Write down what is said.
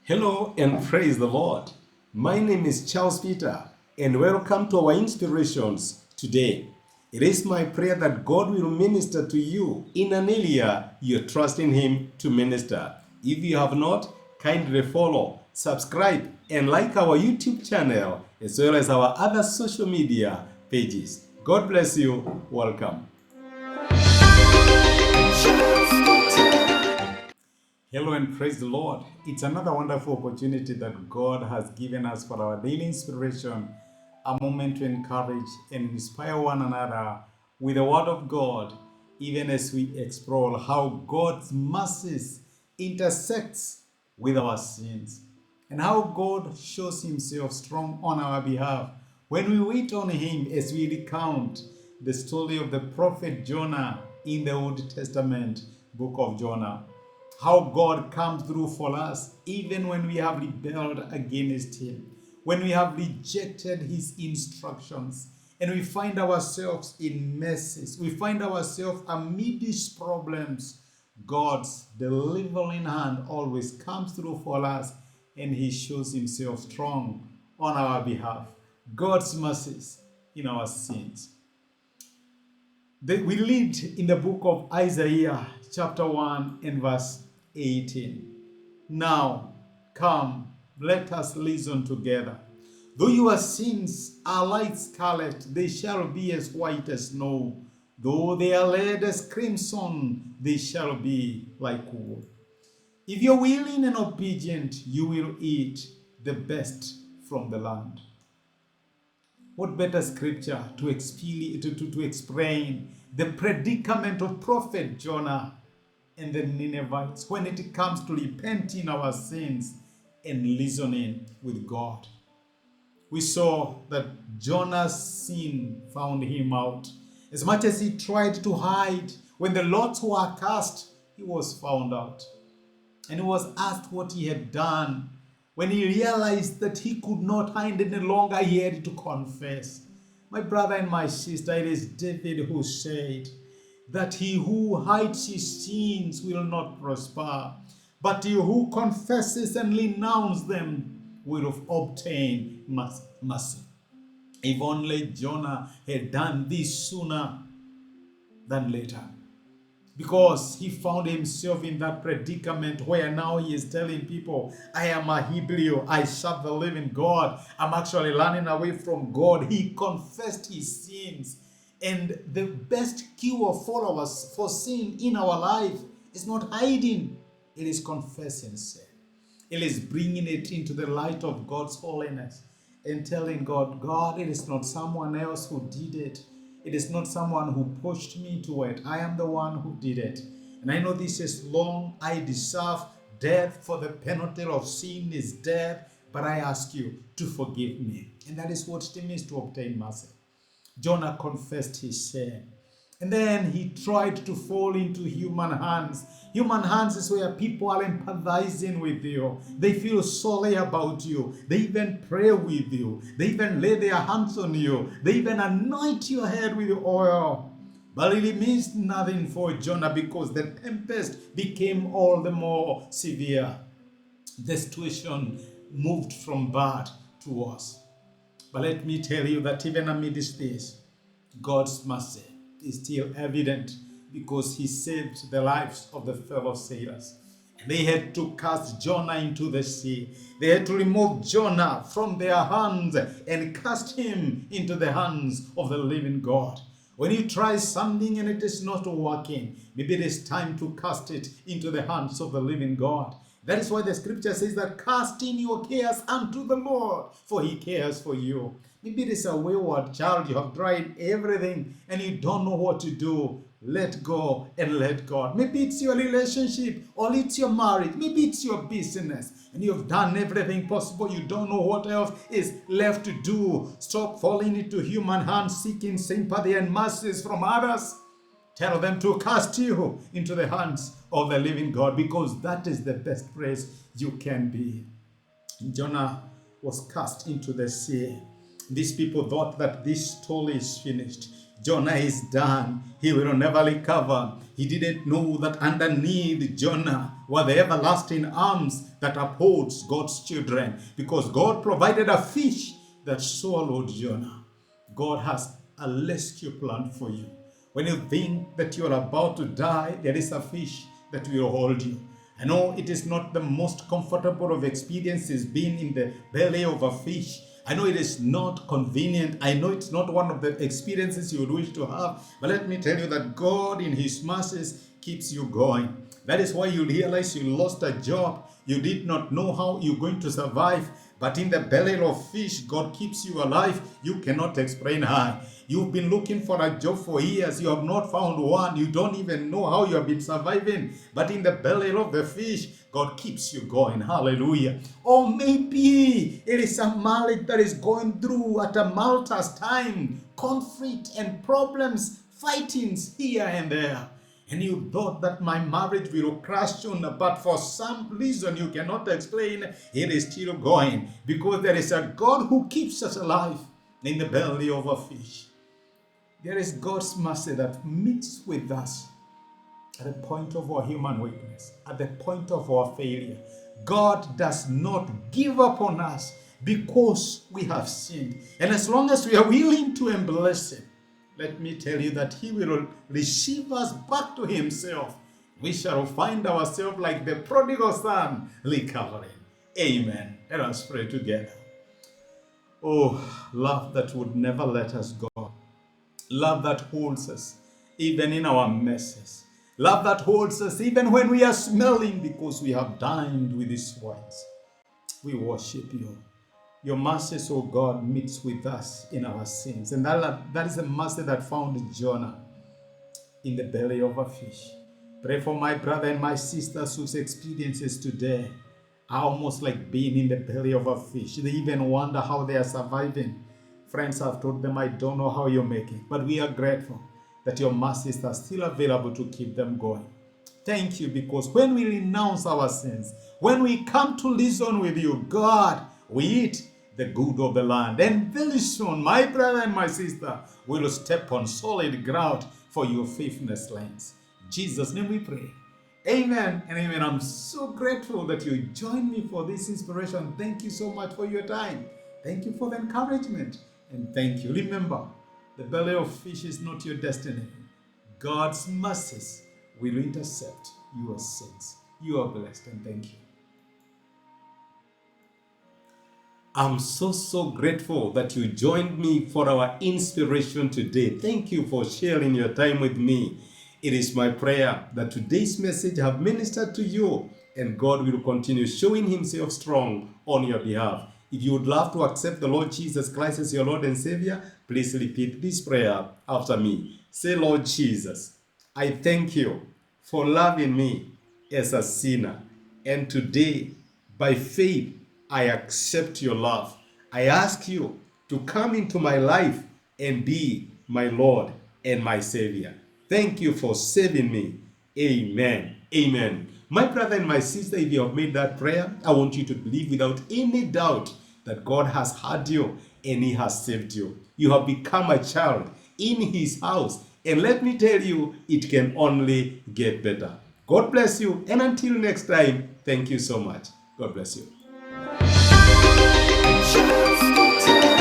Hello and praise the Lord. My name is Charles Peter and welcome to our inspirations today. It is my prayer that God will minister to you in an area you're trusting Him to minister. If you have not, kindly follow, subscribe, and like our YouTube channel as well as our other social media pages. God bless you. Welcome. Hello and praise the Lord. It's another wonderful opportunity that God has given us for our daily inspiration, a moment to encourage and inspire one another with the Word of God, even as we explore how God's mercies intersects with our sins and how God shows Himself strong on our behalf when we wait on Him as we recount the story of the prophet Jonah in the Old Testament book of Jonah. How God comes through for us even when we have rebelled against Him, when we have rejected His instructions, and we find ourselves in messes, we find ourselves amid these problems. God's delivering hand always comes through for us, and He shows Himself strong on our behalf. God's mercies in our sins. We read in the book of Isaiah, chapter 1 and verse 18. Now, come, let us listen together. Though your sins are like scarlet, they shall be as white as snow. Though they are red as crimson, they shall be like wool. If you're willing and obedient, you will eat the best from the land. What better scripture to explain the predicament of prophet Jonah and the Ninevites when it comes to repenting our sins and listening with God? We saw that Jonah's sin found him out. As much as he tried to hide, when the lots were cast, he was found out. And he was asked what he had done. When he realized that he could not hide any longer, he had to confess. My brother and my sister, it is David who said that he who hides his sins will not prosper, but he who confesses and renounces them will obtain mercy. If only Jonah had done this sooner than later. Because he found himself in that predicament where now he is telling people, I am a Hebrew, I serve the living God, I'm actually running away from God. He confessed his sins. And the best cure for sin in our life is not hiding, it is confessing sin. It is bringing it into the light of God's holiness and telling God, God, it is not someone else who did it. It is not someone who pushed me to it. I am the one who did it. And I know this is long. I deserve death, for the penalty of sin is death. But I ask you to forgive me. And that is what it means to obtain mercy. Jonah confessed his sin. And then he tried to fall into human hands. Human hands is where people are empathizing with you. They feel sorry about you. They even pray with you. They even lay their hands on you. They even anoint your head with oil. But it means nothing for Jonah because the tempest became all the more severe. The situation moved from bad to worse. But let me tell you that even amidst this, God's mercy is still evident because He saved the lives of the fellow sailors. They had to cast Jonah into the sea. They had to remove Jonah from their hands and cast him into the hands of the living God. When you try something and it is not working, maybe it is time to cast it into the hands of the living God. That is why the scripture says that cast in your cares unto the Lord, for He cares for you. Maybe it is a wayward child. You have tried everything and you don't know what to do. Let go and let God. Maybe it's your relationship or it's your marriage. Maybe it's your business and you've done everything possible. You don't know what else is left to do. Stop falling into human hands, seeking sympathy and mercies from others. Tell them to cast you into the hands of the living God because that is the best place you can be. Jonah was cast into the sea. These people thought that this story is finished. Jonah is done. He will never recover. He didn't know that underneath Jonah were the everlasting arms that upholds God's children, because God provided a fish that swallowed Jonah. God has a rescue plan for you. When you think that you are about to die, there is a fish that will hold you. I know it is not the most comfortable of experiences being in the belly of a fish. I know it is not convenient. I know it's not one of the experiences you would wish to have. But let me tell you that God in His mercies keeps you going. That is why you realize you lost a job. You did not know how you're going to survive. But in the belly of fish, God keeps you alive. You cannot explain how. You've been looking for a job for years. You have not found one. You don't even know how you have been surviving. But in the belly of the fish, God keeps you going. Hallelujah. Or maybe it is a marriage that is going through at a tumultuous time. Conflict and problems, fightings here and there. And you thought that my marriage will crash soon, but for some reason you cannot explain, it is still going. Because there is a God who keeps us alive in the belly of a fish. There is God's mercy that meets with us at the point of our human weakness, at the point of our failure. God does not give up on us because we have sinned. And as long as we are willing to embrace Him, let me tell you that He will receive us back to Himself. We shall find ourselves like the prodigal son recovering. Amen. Let us pray together. Oh, love that would never let us go. Love that holds us even in our messes. Love that holds us even when we are smelling because we have dined with His words. We worship You. Your mercy, oh God, meets with us in our sins. And that is the mercy that found Jonah in the belly of a fish. Pray for my brother and my sisters whose experiences today are almost like being in the belly of a fish. They even wonder how they are surviving. Friends have told them, I don't know how you're making, but we are grateful that Your mercies are still available to keep them going. Thank You, because when we renounce our sins, when we come to listen with You, God, we eat the good of the land. And very soon, my brother and my sister will step on solid ground for Your faithfulness lands. In Jesus' name we pray. Amen and amen. I'm so grateful that you joined me for this inspiration. Thank you so much for your time. Thank you for the encouragement. And thank you. Remember, the belly of fish is not your destiny. God's mercies will intercept your sins. You are blessed, and thank you. I'm so grateful that you joined me for our inspiration today. Thank you for sharing your time with me. It is my prayer that today's message have ministered to you, and God will continue showing Himself strong on your behalf. If you would love to accept the Lord Jesus Christ as your Lord and Savior, please repeat this prayer after me. Say, Lord Jesus, I thank You for loving me as a sinner. And today, by faith, I accept Your love. I ask You to come into my life and be my Lord and my Savior. Thank You for saving me. Amen. Amen. My brother and my sister, if you have made that prayer, I want you to believe without any doubt that God has heard you and He has saved you. You have become a child in His house. And let me tell you, it can only get better. God bless you. And until next time, thank you so much. God bless you.